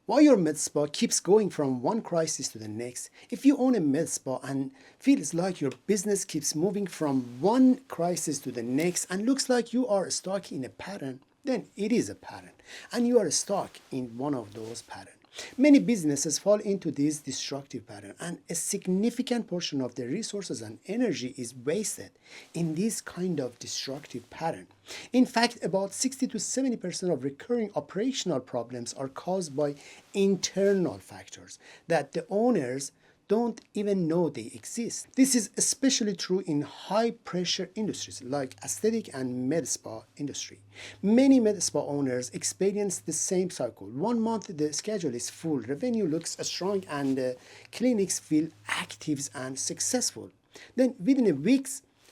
Why your med spa keeps going from one crisis to the next. If you own a med spa and feels like your business keeps moving from one crisis to the next and looks like you are stuck in a pattern, then it is a pattern and you are stuck in one of those patterns. Many businesses fall into this destructive pattern, and a significant portion of their resources and energy is wasted in this kind of destructive pattern. In fact, about 60 to 70% of recurring operational problems are caused by internal factors that the owners don't even know they exist. This is especially true in high pressure industries like aesthetic and med spa industry. Many med spa owners experience the same cycle. 1 month the schedule is full, revenue looks strong, and clinics feel active and successful. Then within a week,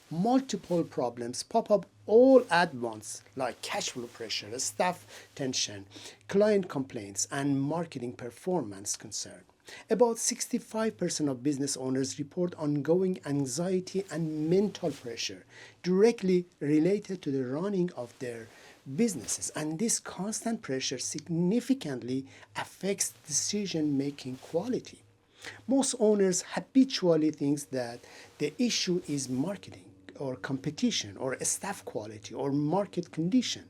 multiple problems pop up all at once, like cash flow pressure, staff tension, client complaints, and marketing performance concern. About 65% of business owners report ongoing anxiety and mental pressure directly related to the running of their businesses, and this constant pressure significantly affects decision making quality. Most owners habitually think that the issue is marketing or competition or staff quality or market condition,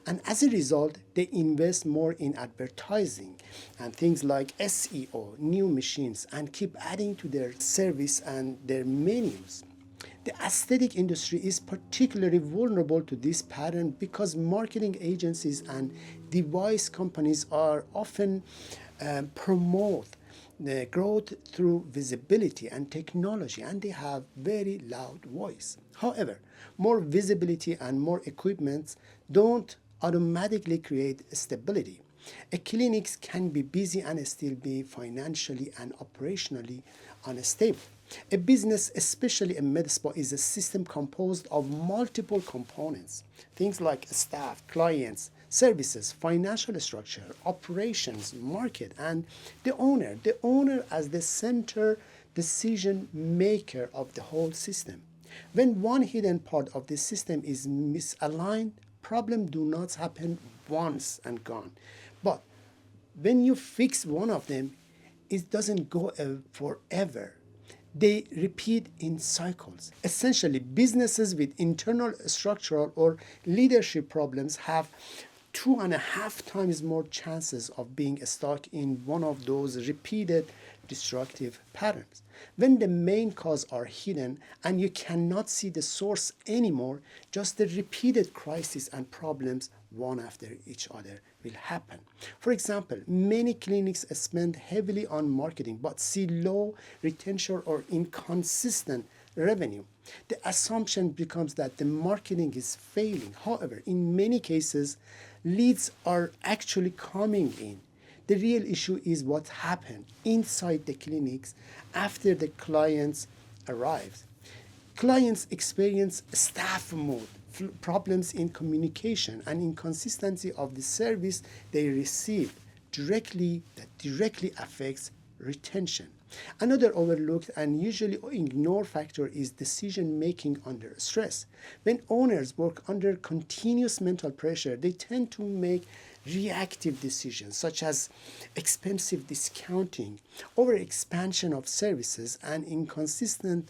and as a result they invest more in advertising and things like SEO, new machines, and keep adding to their service and their menus. The aesthetic industry is particularly vulnerable to this pattern because marketing agencies and device companies are often promote the growth through visibility and technology, and they have very loud voice. However, more visibility and more equipment don't automatically create stability. A clinic can be busy and still be financially and operationally unstable. A business, especially a med spa, is a system composed of multiple components. Things like staff, clients, services, financial structure, operations, market, and the owner. The owner as the center decision maker of the whole system. When one hidden part of the system is misaligned, problems do not happen once and gone. But when you fix one of them, it doesn't go forever. They repeat in cycles. Essentially, businesses with internal structural or leadership problems have 2.5 times more chances of being stuck in one of those repeated destructive patterns. When the main cause are hidden and you cannot see the source anymore, just the repeated crises and problems one after each other will happen. For example, many clinics spend heavily on marketing but see low retention or inconsistent revenue. The assumption becomes that the marketing is failing. However, in many cases, leads are actually coming in. The real issue is what happened inside the clinics after the clients arrived. Clients experience staff mood, problems in communication, and inconsistency of the service they receive that directly affects retention. Another overlooked and usually ignored factor is decision making under stress. When owners work under continuous mental pressure, they tend to make reactive decisions such as expensive discounting, over expansion of services, and inconsistent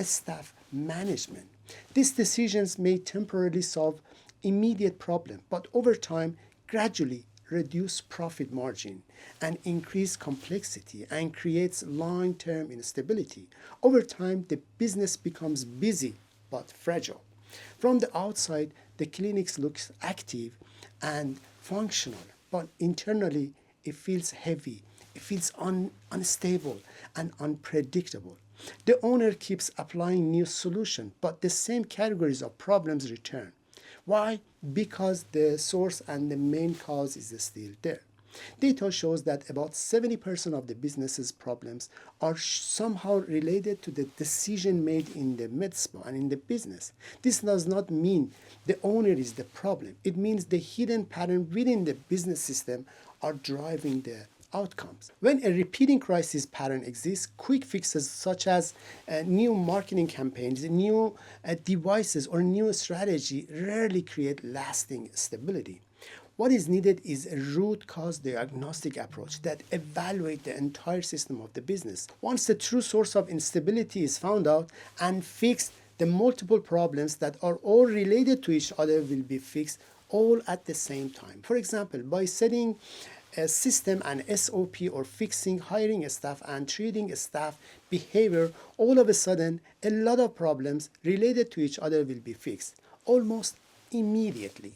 staff management. These decisions may temporarily solve immediate problem, but over time gradually reduce profit margin and increase complexity and creates long-term instability. Over time, the business becomes busy but fragile. From the outside, the clinics looks active and functional, but internally it feels heavy, it feels unstable and unpredictable. The owner keeps applying new solutions, but the same categories of problems return. Why? Because the source and the main cause is still there. Data shows that about 70% of the business's problems are somehow related to the decision made in the med spa and in the business. This does not mean the owner is the problem. It means the hidden pattern within the business system are driving the outcomes. When a repeating crisis pattern exists, quick fixes such as new marketing campaigns, new devices, or new strategy rarely create lasting stability. What is needed is a root cause diagnostic approach that evaluates the entire system of the business. Once the true source of instability is found out and fixed, the multiple problems that are all related to each other will be fixed all at the same time. For example, by setting a system and SOP or fixing hiring staff and treating staff behavior, all of a sudden a lot of problems related to each other will be fixed almost immediately.